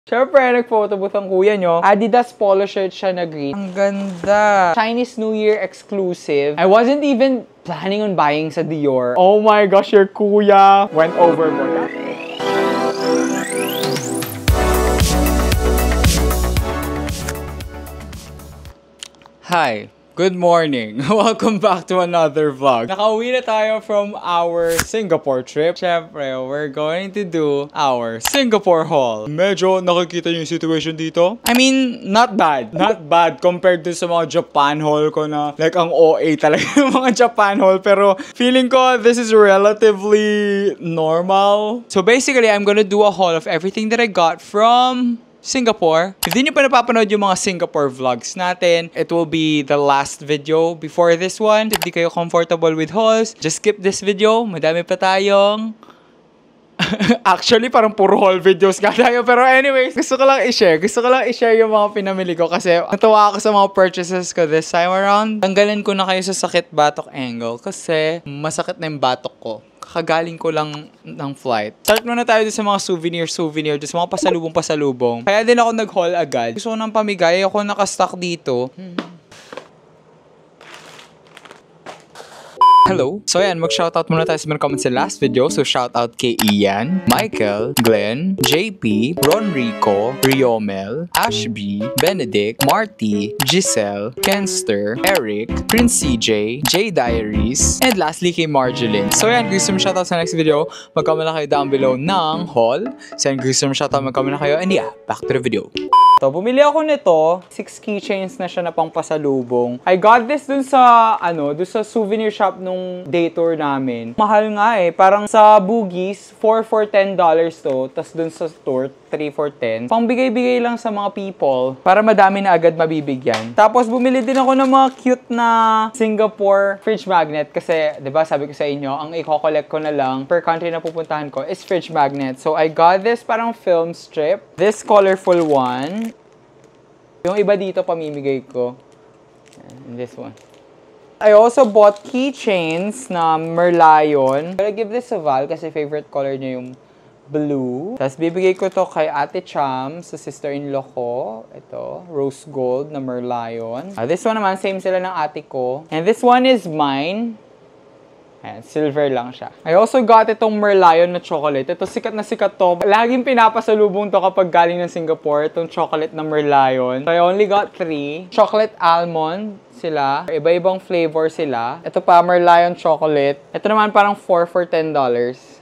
Siyempre, nag-photobooth ang kuya nyo. Adidas polo shirt siya na green. Ang ganda. Chinese New Year exclusive. I wasn't even planning on buying sa Dior. Oh my gosh, your kuya went overboard. Hi. Good morning! Welcome back to another vlog. Nakauwi na tayo from our Singapore trip. Siyempre, we're going to do our Singapore haul. Medyo nakikita niyo yung situation dito. I mean, not bad. Not bad compared to sa mga Japan haul ko na like ang OA talaga yung mga Japan haul. Pero feeling ko this is relatively normal. So basically, I'm gonna do a haul of everything that I got from Singapore. If di nyo pa napapanood yung mga Singapore vlogs natin, it will be the last video before this one. If di kayo comfortable with hauls, just skip this video. Madami pa tayong... Actually, parang puro haul videos ka tayo. Pero anyways, gusto ko lang i-share. Gusto ko lang i-share yung mga pinamili ko kasi natuwa ako sa mga purchases ko this time around. Tanggalin ko na kayo sa sakit batok angle kasi masakit na yung batok ko. Kakagaling ko lang ng flight. Start muna tayo sa mga souvenir, sa mga pasalubong. Kaya din ako nag-haul agad. Gusto ko ng pamigay. Ako nakastock dito. Hello. So ayan, mag-shoutout muna tayo sa mga comments sa last video. So shoutout kay Ian, Michael, Glenn, JP, Ron Rico, Riomel, Ashby, Benedict, Marty, Giselle, Kenster, Eric, Prince CJ, J Diaries, and lastly kay Marjeline. So ayan, gusto mo shoutout sa next video, mag-comment na kayo down below ng haul. So ayan, gusto mo shoutout, mag-comment na kayo. And yeah, back to the video. So, bumili ako nito. 6 keychains na siya na pang pasalubong. I got this dun sa, dun sa souvenir shop nung day tour namin. Mahal nga eh. Parang sa Boogies, 4 for $10 to. Tapos dun sa store, 3 for 10. Pang bigay-bigay lang sa mga people para madami na agad mabibigyan. Tapos, bumili din ako ng mga cute na Singapore fridge magnet. Kasi, di ba sabi ko sa inyo, ang i-collect ko na lang per country na pupuntahan ko is fridge magnet. So, I got this parang film strip. This colorful one. Yung iba dito, pamimigay ko. And this one. I also bought keychains na Merlion. I'm gonna give this to Val kasi favorite color niya yung blue. Tapos bibigay ko to kay Ate Cham, sa sister-in-law ko. Ito, rose gold na Merlion. This one naman, same sila ng ate ko. And this one is mine. Ayan, silver lang siya. I also got itong Merlion na chocolate. Ito, sikat na sikat to. Laging pinapasalubong to kapag galing ng Singapore, itong chocolate na Merlion. So, I only got 3. Chocolate almond sila. Iba-ibang flavor sila. Ito pa, Merlion chocolate. Ito naman parang 4 for $10.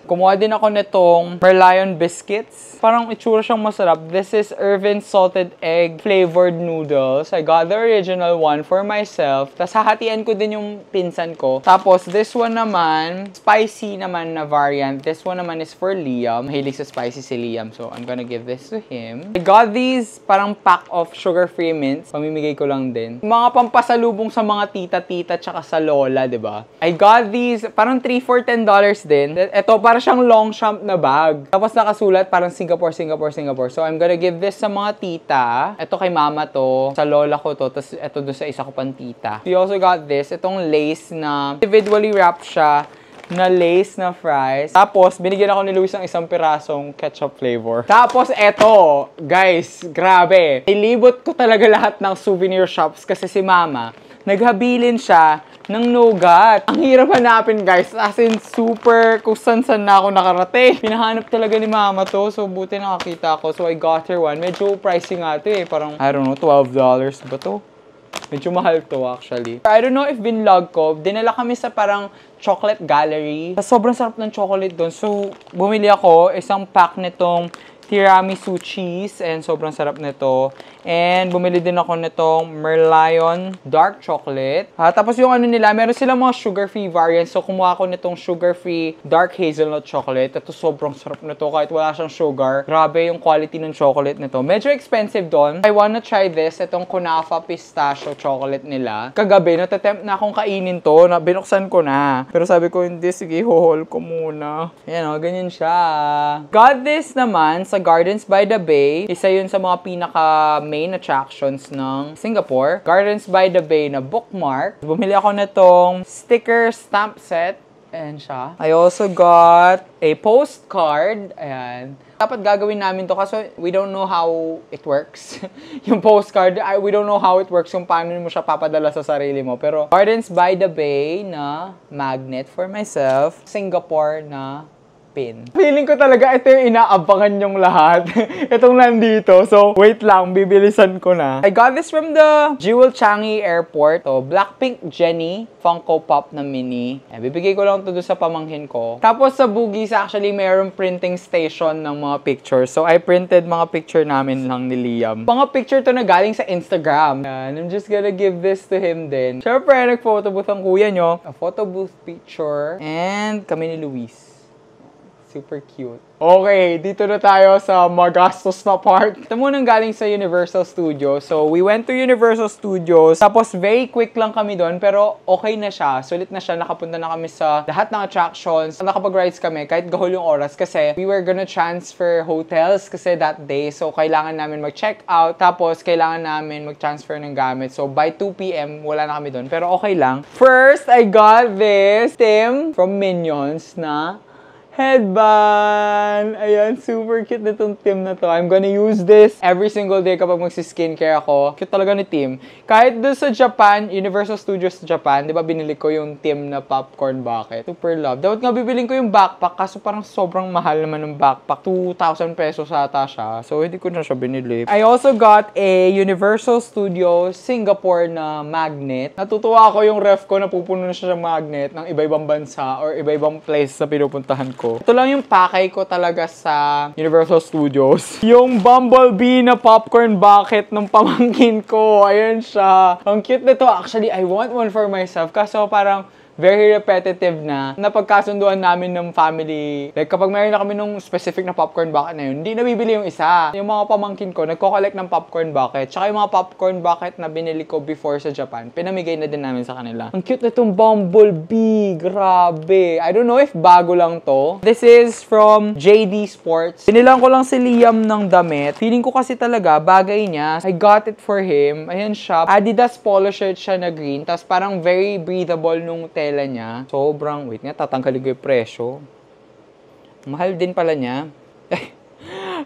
Kumuha din ako nitong Merlion biscuits. Parang itsura siyang masarap. This is Irvin's salted egg flavored noodles. I got the original one for myself. Tapos hahatian ko din yung pinsan ko. Tapos this one naman, spicy naman na variant. This one naman is for Liam. Mahilig sa spicy si Liam. So I'm gonna give this to him. I got these parang pack of sugar-free mints. Pamimigay ko lang din. Mga pampasalubong sa mga tita-tita tsaka sa lola, diba? I got these parang 3 for $10 din. Ito para siyang long champ na bag. Tapos nakasulat parang Singapore. So I'm gonna give this sa mga tita. Ito kay mama to. Sa lola ko to. Tapos ito doon sa isa ko pang tita. We also got this. Itong lace na individually wrapped siya na lace na fries. Tapos binigyan ako ni Luis ng isang pirasong ketchup flavor. Tapos eto, guys, grabe. Nilibot ko talaga lahat ng souvenir shops kasi si mama, naghabilin siya ng nougat. Ang hirap hanapin, guys. As in, super kung san-san na ako nakarating. Pinahanap talaga ni mama to. So, buti nakakita ako. So, I got her one. Medyo pricey nga to eh. Parang, I don't know, $12 ba to? Medyo mahal to actually. I don't know if binlog ko. Dinala kami sa parang chocolate gallery. Sobrang sarap ng chocolate doon. So, bumili ako isang pack nitong tiramisu cheese and sobrang sarap nito. And bumili din ako nitong Merlion dark chocolate. Tapos yung nila, meron silang mga sugar-free variants. So kumuha ako nitong sugar-free dark hazelnut chocolate. Ito sobrang sarap nito kahit wala siyang sugar. Grabe yung quality ng chocolate nito. Medyo expensive doon. I wanna try this. Itong Kunafa pistachio chocolate nila. Kagabi, natatempt na akong kainin to. Binuksan ko na. Pero sabi ko, hindi, sige, ho-haul ko muna. Ayan o, ganyan siya. Got this naman sa Gardens by the Bay. Isa yun sa mga pinaka-main attractions ng Singapore. Gardens by the Bay na bookmark. Bumili ako nitong sticker stamp set. Ayan siya. I also got a postcard. Ayan. Dapat gagawin namin to kasi we don't know how it works. Yung postcard, we don't know how it works kung paano mo siya papadala sa sarili mo. Pero Gardens by the Bay na magnet for myself. Singapore na pin. Feeling ko talaga ito yung inaabangan yung lahat. Itong nandito. So, wait lang. Bibilisan ko na. I got this from the Jewel Changi Airport. So, Blackpink Jennie Funko Pop na mini. Bibigay ko lang ito doon sa pamangkin ko. Tapos sa Bugis, actually, mayroong printing station ng mga pictures. So, I printed mga picture namin lang ni Liam. Mga picture to na galing sa Instagram. And I'm just gonna give this to him din. Siyempre, nag-photo booth ang kuya nyo. A photo booth picture. And kami ni Luis. Super cute. Okay, dito na tayo sa magastos na part. Ito munang galing sa Universal Studios. So, we went to Universal Studios. Tapos, very quick lang kami doon. Pero, okay na siya. Sulit na siya. Nakapunta na kami sa lahat ng attractions. Nakapag-rides kami kahit gahol yung oras. Kasi, we were gonna transfer hotels kasi that day. So, kailangan namin mag-check out. Tapos, kailangan namin mag-transfer ng gamit. So, by 2 p.m., wala na kami doon. Pero, okay lang. First, I got this Tim from Minions na headband! Ayan, super cute nitong Tim na to. I'm gonna use this every single day kapag magsi-skincare ako. Cute talaga ni Tim. Kahit doon sa Japan, Universal Studios Japan, di ba binili ko yung Tim na popcorn bucket. Super love. Dapat nga bibiling ko yung backpack kaso parang sobrang mahal naman ng backpack. 2,000 pesos ata siya. So, hindi ko na siya binili. I also got a Universal Studios Singapore na magnet. Natutuwa ako yung ref ko na pupuno na siya ng magnet ng iba-ibang bansa or iba-ibang place na pinupuntahan ko. Ito lang yung pakay ko talaga sa Universal Studios. Yung Bumblebee na popcorn bucket ng pamangkin ko. Ayan siya. Ang cute nito. Actually, I want one for myself. Kaso parang very repetitive na. Napagkasunduan namin ng family. Like, kapag mayroon na kami nung specific na popcorn bucket na yun, hindi nabibili yung isa. Yung mga pamangkin ko, nagko-collect ng popcorn bucket. Tsaka yung mga popcorn bucket na binili ko before sa Japan, pinamigay na din namin sa kanila. Ang cute na itong Bumblebee. Grabe. I don't know if bago lang to. This is from JD Sports. Binilang ko lang si Liam ng damit. Feeling ko kasi talaga, bagay niya. I got it for him. Ayan siya. Adidas polo shirt siya na green. Tapos parang very breathable nung tela niya. Sobrang, wait nga, tatanggalin ko yung presyo. Mahal din pala niya.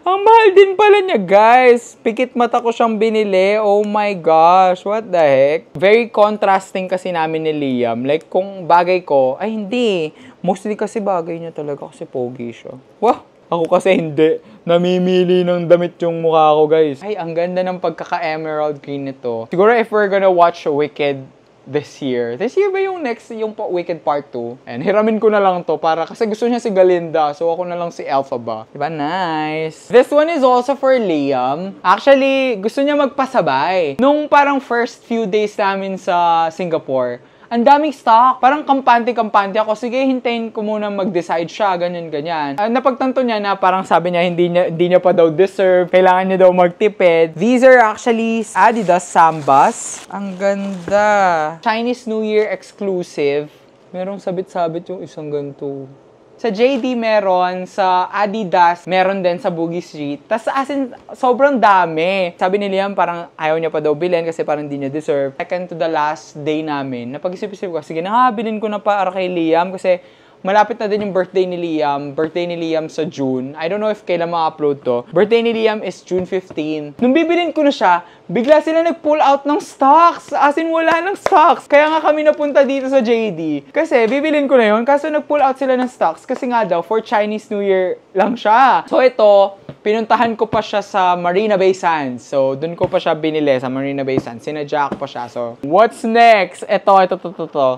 Ang mahal din pala niya, guys. Pikit mata ko siyang binili. Oh my gosh, what the heck? Very contrasting kasi namin ni Liam. Like, kung bagay ko, ay hindi. Mostly kasi bagay niya talaga kasi pogi siya. Wow! Ako kasi hindi. Namimili ng damit yung mukha ko, guys. Ay, ang ganda ng pagkaka-emerald green nito. Siguro if we're gonna watch Wicked this year. This year ba yung next, yung Wicked Part 2? And hiramin ko na lang to para, kasi gusto niya si Galinda. So ako na lang si Elphaba. Diba? Nice. This one is also for Liam. Actually, gusto niya magpasabay. Nung parang first few days namin sa Singapore, ang daming stock. Parang kampante-kampante ako. Sige, hintayin ko muna mag-decide siya. Ganyan-ganyan. Napagtanto niya na parang sabi niya, hindi niya pa daw deserve. Kailangan niya daw magtipid. These are actually Adidas Sambas. Ang ganda. Chinese New Year exclusive. Merong sabit-sabit yung isang ganito. Sa JD meron, sa Adidas meron din sa Bugis Street. Tas as in, sobrang dami. Sabi ni Liam parang ayaw niya pa daw bilhin kasi parang hindi niya deserve. Second to the last day namin, napag-isip-isip ko, sige na bilhin ko na para kay Liam kasi malapit na din yung birthday ni Liam. Birthday ni Liam sa June. I don't know if kailan ma-upload to. Birthday ni Liam is June 15. Nung bibilin ko na siya, bigla sila nag-pull out ng stocks. As in, wala ng stocks. Kaya nga kami napunta dito sa JD. Kasi, bibilin ko na yun. Kaso nag-pull out sila ng stocks. Kasi nga daw, for Chinese New Year lang siya. So, ito, pinuntahan ko pa siya sa Marina Bay Sands. So, dun ko pa siya binili sa Marina Bay Sands. Sinadya ko pa siya. So, what's next? Ito.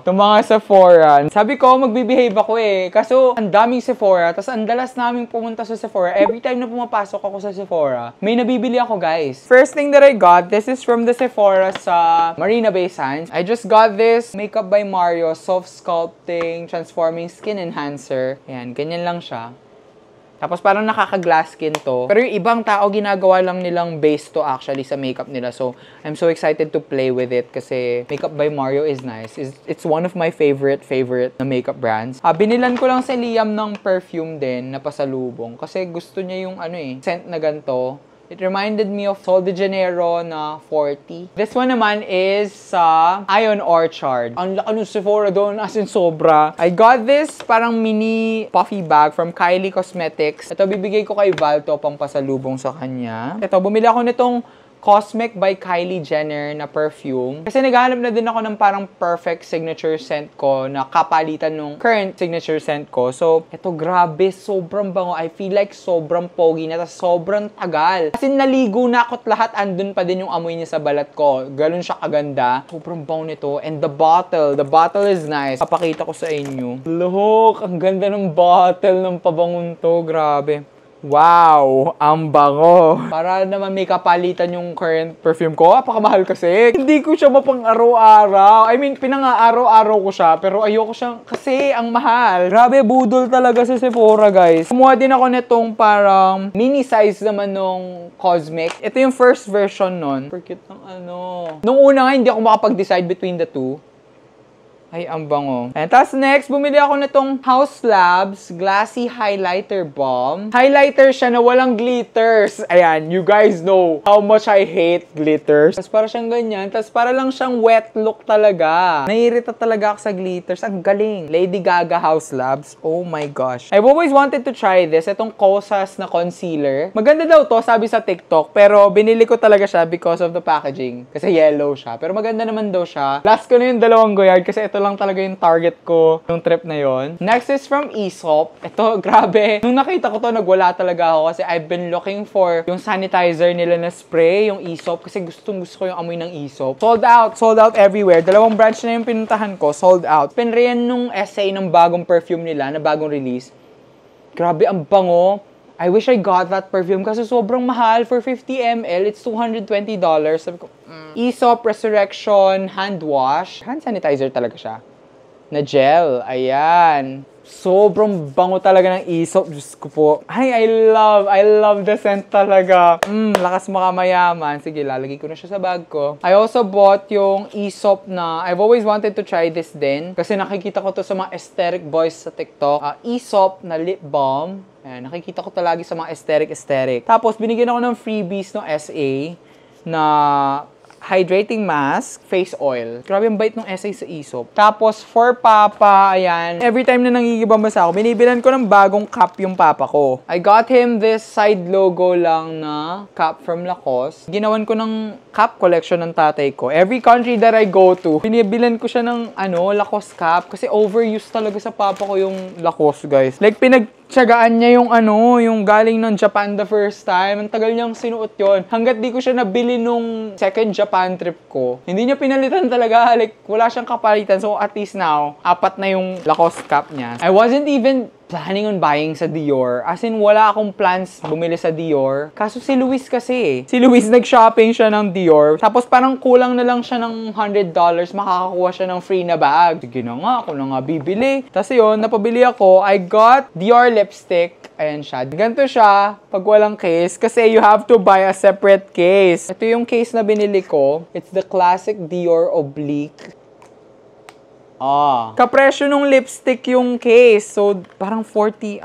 Itong mga Sephora. Sabi ko, magbibehave ako eh. Kaso, ang daming Sephora. Tapos, ang dalas namin pumunta sa Sephora. Every time na pumapasok ako sa Sephora, may nabibili ako, guys. First thing that I got, this is from the Sephora sa Marina Bay Sands. I just got this Makeup by Mario Soft Sculpting Transforming Skin Enhancer. Ayan, ganyan lang siya. Tapos parang nakaka-glass skin to. Pero yung ibang tao, ginagawa lang nilang base to actually sa makeup nila. So, I'm so excited to play with it kasi Makeup by Mario is nice. It's one of my favorite na makeup brands. Binilan ko lang si Liam ng perfume din na pasalubong. Kasi gusto niya yung scent na ganito. It reminded me of Sol de Janeiro na 40. This one naman is sa Ion Orchard. Ang laki ng Sephora doon, as in sobra. I got this parang mini puffy bag from Kylie Cosmetics. Ito, bibigay ko kay Val to pang pasalubong sa kanya. Ito, bumili ako nitong Cosmic by Kylie Jenner na perfume. Kasi naghahanap na din ako ng parang perfect signature scent ko na kapalitan nung current signature scent ko. So, ito grabe, sobrang bango. I feel like sobrang pogi na, sobrang tagal. Kasi naligo na ako't lahat, andun pa din yung amoy niya sa balat ko. Ganun siya kaganda. Sobrang bango nito. And the bottle is nice. Papakita ko sa inyo. Look, ang ganda ng bottle ng pabangon to. Grabe. Wow! Ang bango! Para naman may kapalitan yung current perfume ko. Pakamahal kasi. Hindi ko siya mapang-araw-araw. I mean, pinang-araw-araw ko siya. Pero ayoko siyang kasi ang mahal. Grabe, budol talaga sa Sephora, guys. Kumuha din ako nitong parang mini size naman nung Cosmic. Ito yung first version nun. Forget ng ano. Nung una nga, hindi ako makapag-decide between the two. Ay, ang bango. And tapos next, bumili ako nitong Haus Labs Glassy Highlighter Balm. Highlighter siya na walang glitters. Ayan, you guys know how much I hate glitters. Tapos para siyang ganyan. Tapos para lang siyang wet look talaga. Naiirita talaga ako sa glitters. Ang galing. Lady Gaga Haus Labs. Oh my gosh. I've always wanted to try this. Itong Kosas na concealer. Maganda daw to, sabi sa TikTok. Pero binili ko talaga siya because of the packaging. Kasi yellow siya. Pero maganda naman daw siya. Last ko na yung dalawang goyard kasi ito lang talaga yung target ko nung trip na yon. Next is from Aesop. Ito, grabe. Nung nakita ko to, nagwala talaga ako kasi I've been looking for yung sanitizer nila na spray, yung Aesop, kasi gusto ko yung amoy ng Aesop. Sold out everywhere. Dalawang branch na yung pinuntahan ko, sold out. Pinriyan nung essay ng bagong perfume nila, na bagong release. Grabe, ang bango. I wish I got that perfume kasi sobrang mahal. For 50 ml, it's $220. Sabi ko, Aesop Resurrection Hand Wash. Hand sanitizer talaga siya. Na gel. Ayan. Sobrang bango talaga ng Aesop. Diyos ko po. Ay, I love the scent talaga. Lakas makamayaman. Sige, lalagay ko na siya sa bag ko. I also bought yung Aesop na, I've always wanted to try this din. Kasi nakikita ko to sa mga aesthetic boys sa TikTok. Aesop na lip balm. Ayan, nakikita ko talaga sa mga aesthetic. Tapos, binigyan ako ng freebies ng SA na hydrating mask, face oil. Grabe ang bait ng essay sa Aesop. Tapos, for Papa, ayan, every time na nangigibambasa ako, binibilan ko ng bagong cap yung Papa ko. I got him this side logo lang na cap from Lacoste. Ginawan ko ng cap collection ng tatay ko. Every country that I go to, binibilan ko siya ng, Lacoste cap. Kasi overused talaga sa Papa ko yung Lacoste, guys. Like, pinagtsagaan niya yung yung galing ng Japan the first time. Ang tagal niyang sinuot yon. Hanggat di ko siya nabili nung second Japan trip ko. Hindi niya pinalitan talaga. Like, wala siyang kapalitan. So, at least now, 4 na yung Lacoste cap niya. I wasn't even planning on buying sa Dior. As in, wala akong plans bumili sa Dior. Kaso si Luis kasi Si Luis nag-shopping siya ng Dior. Tapos parang kulang na lang siya ng $100. Makakakuha siya ng free na bag. Sige na nga, ako na nga bibili. Tapos yun, napabili ako. I got Dior lipstick. Ayan siya. Ganito siya pag walang case. Kasi you have to buy a separate case. Ito yung case na binili ko. It's the classic Dior Oblique. Kapresyo nung lipstick yung case. So, parang $40.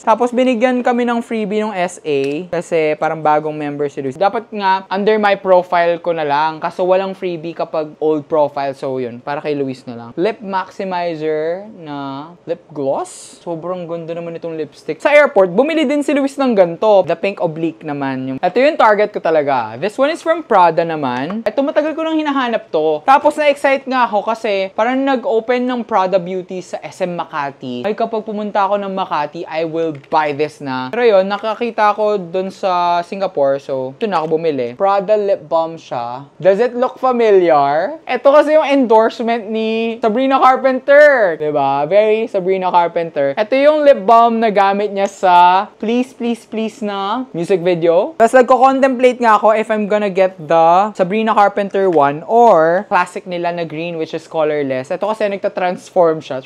Tapos, binigyan kami ng freebie ng SA. Kasi, parang bagong member si Luis. Dapat nga, under my profile ko na lang. Kaso, walang freebie kapag old profile. So, yun. Para kay Luis na lang. Lip maximizer na lip gloss. Sobrang ganda naman itong lipstick. Sa airport, bumili din si Luis ng ganito. The pink oblique naman. Ito yung target ko talaga. This one is from Prada naman. Ito, matagal ko nang hinahanap to. Tapos, na-excite nga ako kasi parang nag-open ng Prada Beauty sa SM Makati. Ay, kapag pumunta ako ng Makati, I will buy this na. Pero yun, nakakita ko dun sa Singapore. So, ito na ako bumili. Prada lip balm siya. Does it look familiar? Ito kasi yung endorsement ni Sabrina Carpenter. Diba? Very Sabrina Carpenter. Ito yung lip balm na gamit niya sa Please, Please, Please na music video. Tapos nagko-contemplate nga ako if I'm gonna get the Sabrina Carpenter one or classic nila na green, which is colorless. Ito kasi nagta-transform siya.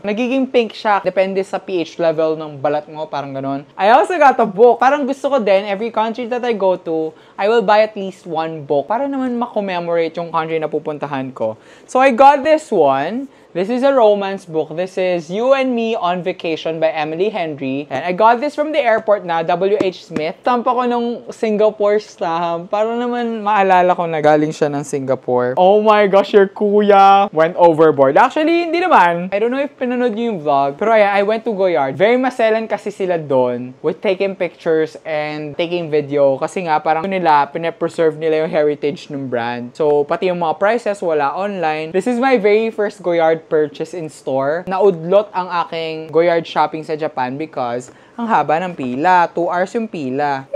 Nagiging pink siya. Depende sa pH level ng balat mo. Parang ganon. I also got a book. Parang gusto ko din, every country that I go to, I will buy at least one book para naman ma-commemorate yung country na pupuntahan ko. So, I got this one. This is a romance book. This is You and Me on Vacation by Emily Henry. And I got this from the airport na, W.H. Smith. Stamp ako nung Singapore stamp. Para naman maalala ko na galing siya ng Singapore. Oh my gosh, your kuya went overboard. Actually, hindi naman. I don't know if pinanood niyo yung vlog. Pero ayan, I went to Goyard. Very maselan kasi sila doon with taking pictures and taking video. Kasi nga, parang nila, pinapreserve nila yung heritage ng brand. So, pati yung mga prices, wala online. This is my very first Goyard purchase in store. Naudlot ang aking Goyard shopping sa Japan because ang haba ng pila. 2 hours yung pila.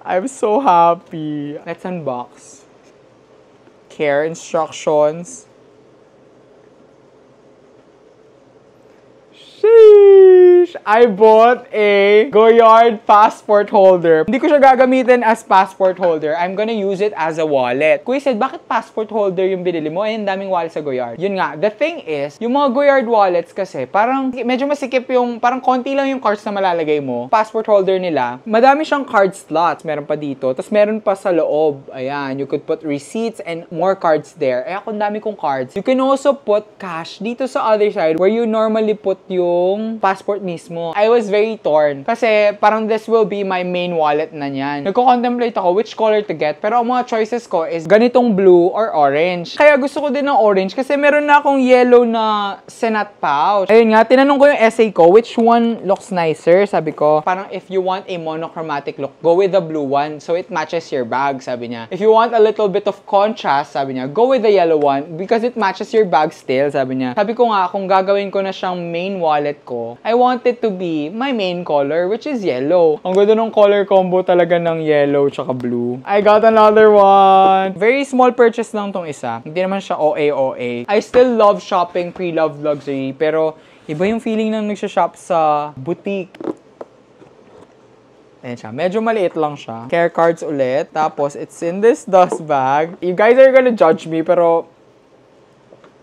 I'm so happy. Let's unbox. Care instructions. Sheesh! I bought a Goyard passport holder. Hindi ko siya gagamitin as passport holder. I'm gonna use it as a wallet. Kuya said, bakit passport holder yung binili mo? Ay, ang daming wallet sa Goyard. Yun nga, the thing is, yung mga Goyard wallets kasi, parang medyo masikip yung, parang konti lang yung cards na malalagay mo. Passport holder nila, madami siyang card slots. Meron pa dito. Tapos meron pa sa loob. Ayan, you could put receipts and more cards there. Eh, ako dami kong cards. You can also put cash dito sa other side where you normally put yung passport mismo. I was very torn. Kasi parang this will be my main wallet na niyan. Nagko-contemplate ako which color to get. Pero ang mga choices ko is ganitong blue or orange. Kaya gusto ko din ng orange kasi meron na akong yellow na Senat pouch. Ayun nga, tinanong ko yung essay ko, which one looks nicer? Sabi ko, parang if you want a monochromatic look, go with the blue one so it matches your bag, sabi niya. If you want a little bit of contrast, sabi niya, go with the yellow one because it matches your bag still, sabi niya. Sabi ko nga, kung gagawin ko na siyang main wallet ko, I want it to be my main color, which is yellow. Ang ganda ng color combo talaga ng yellow tsaka blue. I got another one. Very small purchase lang tong isa. Hindi naman siya OA. I still love shopping pre-loved luxury, pero iba yung feeling ng nagsha-shop sa boutique. Ayan siya. Medyo maliit lang siya. Care cards ulit. Tapos, it's in this dust bag. You guys are gonna judge me, pero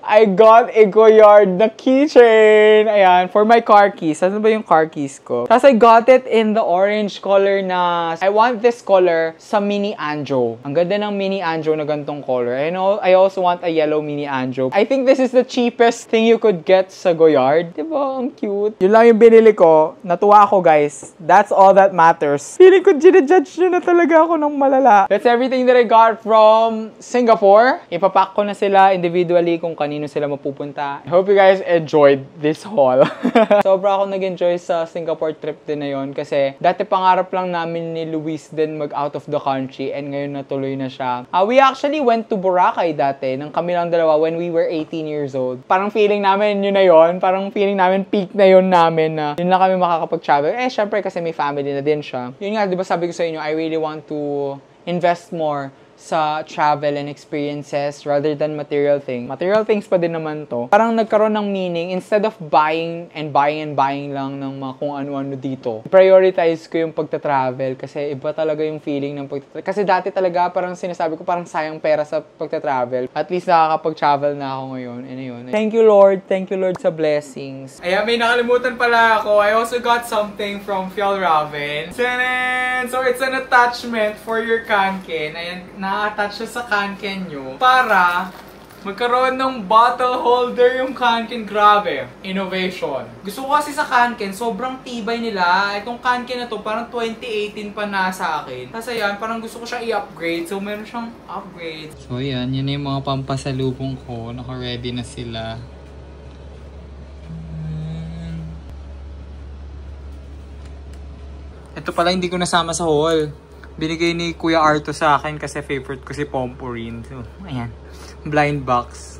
I got a Goyard na keychain. Ayan, for my car keys. Saan ba yung car keys ko? Tapos I got it in the orange color na, I want this color sa mini Anjo. Ang ganda ng mini Anjo na gantong color. I also want a yellow mini Anjo. I think this is the cheapest thing you could get sa Goyard. Diba? Ang cute. Yun lang yung binili ko. Natuwa ako, guys. That's all that matters. Feeling ko ginajudge nyo na talaga ako ng malala. That's everything that I got from Singapore. Ipapack ko na sila individually kung kanino sila mapupunta. I hope you guys enjoyed this haul. Sobra ako nag-enjoy sa Singapore trip din na yun kasi dati pangarap lang namin ni Luis din mag out of the country and ngayon natuloy na siya. We actually went to Boracay dati nang kami lang dalawa when we were 18 years old. Parang feeling namin yun na yun. Parang feeling namin peak na yun namin na yun lang kami makakapag-travel. Eh, syempre kasi may family na din siya. Yun nga, di ba sabi ko sa inyo, I really want to invest more sa travel and experiences rather than material things. Material things pa din naman to. Parang nagkaroon ng meaning instead of buying lang ng mga kung ano-ano dito. Prioritize ko yung pagta-travel kasi iba talaga yung feeling ng pagta-travel. Kasi dati talaga parang sinasabi ko parang sayang pera sa pagta-travel. At least nakakapag-travel na ako ngayon. And ayun. Thank you Lord sa blessings. Ayan, may nakalimutan pala ako. I also got something from Fjallraven. So it's an attachment for your kanken. Ayan, na-attach siya sa kanken nyo para magkaroon ng bottle holder yung kanken. Grabe. Innovation. Gusto ko kasi sa kanken, sobrang tibay nila. Itong kanken na to, parang 2018 pa na sa akin. Tapos ayan, parang gusto ko siya i-upgrade. So, meron siyang upgrade. So, ayan. Yan yung mga pampasalubong ko. Naka-ready na sila. Ito pala hindi ko nasama sa haul. Binigay ni Kuya Arto sa akin kasi favorite ko si Pomporin. So, ayan. Blind box.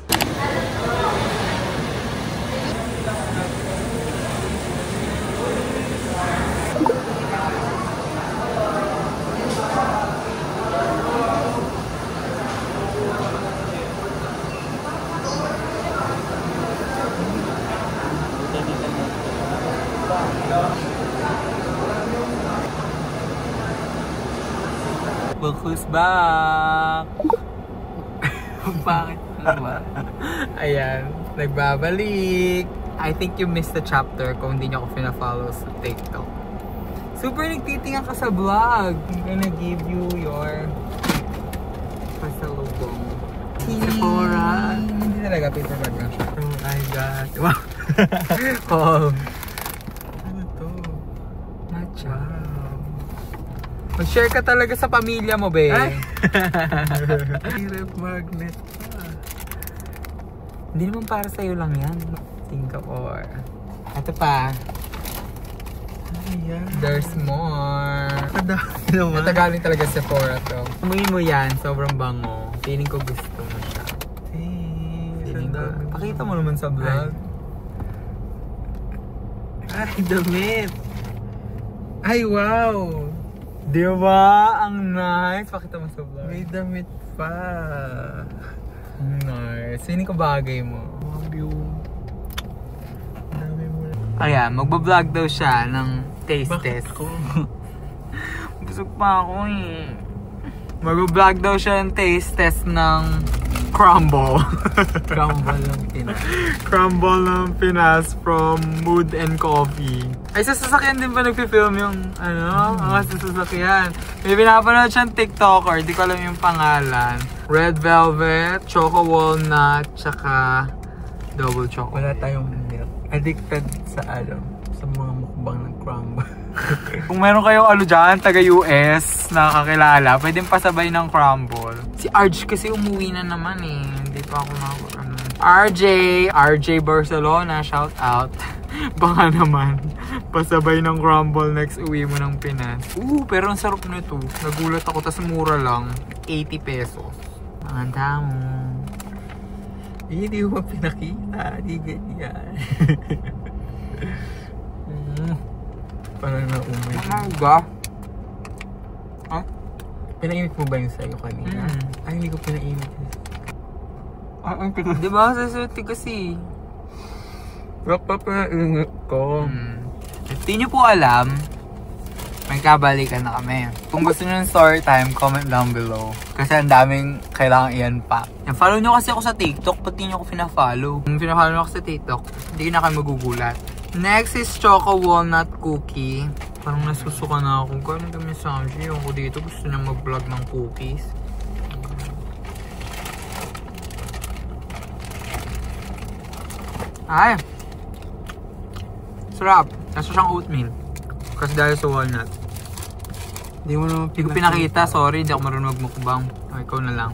Look who's back! Bakit? Ano ba? Ayan, nagbabalik. I think you missed the chapter kung hindi nyo ako pina-follow sa TikTok. Super nagtitingan ka sa vlog. I'm gonna give you your pasalubong. Sephora. Hindi talaga, paper bag lang siya. Oh my God. Wow. Oh. Ano to? Matcha. Wow. Mag-share ka talaga sa pamilya mo, be. Ay! Ref magnet pa. Hindi naman para sa'yo lang yan. Singapore. Ito pa. Ayan. There's more. Kadami naman. Ito galing talaga sa Sephora to. Umuwi mo yan, sobrang bango. Feeling ko gusto mo siya. Feeling ko. Pakita mo naman sa vlog. Ay, damit. Ay, wow. Di ba? Ang nice. Pakita mo sa vlog. May damit pa. Nice. Feeling ko bagay mo. Wow, view. Dami mo. Ayan, magbablog daw siya ng taste test. Ako? Busog pa ako eh. Mag-vlog daw siya ng taste test ng crumble. Crumble ng Pinas. Crumble ng Pinas from Mood and Coffee. Ay, sa sasakyan din ba nagpi-film yung ano? Mga sa sasakyan. May pinapanood siyang TikToker, di ko alam yung pangalan. Red Velvet, Choco Walnut, tsaka Double Choco. Wala tayong milk. Addicted sa sa mga mukbang ng crumble. Kung meron kayong dyan, taga-US na kakilala, pwedeng pasabay ng crumble. Si Arj kasi umuwi na naman eh. Hindi pa ako RJ Barcelona, shout out. Baka naman, pasabay ng crumble next uwi mo ng Pinas. Pero ang sarap nito. Nagulat ako, tas mura lang. 80 pesos. Ang damo. Hindi mo pinakita. Di ganyan. Parang naumay. Mamaga. Pinainit mo ba yung sa'yo kanina? Ay, hindi ko pinainit. Diba? Saswerte kasi. Rock pa pinainit ko. If di nyo po alam, may kabalikan na kami. Kung gusto nyo ng story time, comment down below. Kasi ang daming kailangan iyan pa. Follow nyo kasi ako sa TikTok, ba't di nyo ako pina-follow? Kung pina-follow nyo ako sa TikTok, hindi na kayo magugulat. Next is Choco Walnut Cookie. Parang nasusuka na ako. Gano'n kami sa Samji. Yung ko dito, gusto niya mag-vlog ng cookies. Ay! Sarap. Nasa siyang oatmeal. Kasi dahil sa walnut. Hindi mo naman Hindi ko pinakita. Sorry, hindi ako marunong magmukbang. Ikaw na lang.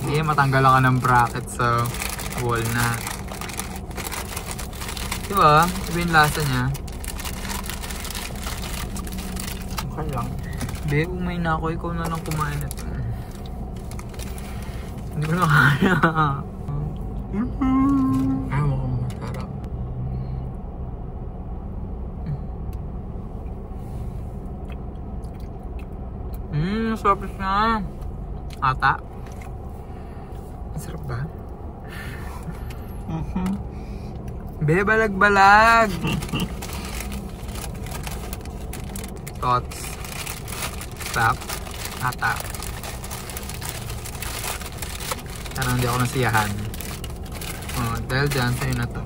Sige, matanggal ka ng bracket sa walnut. Diba? Diba yung lasa niya? Okay lang. Be, umay na ako. Ikaw na lang kumain na ito. Hindi ko na kaya. Ay, mukhang masarap. Sarap na. Ata. Masarap ba? Be, balag-balag. Thoughts. Sarap. Ata. Parang hindi ako nasiyahan. Dahil dyan, sa'yo na to.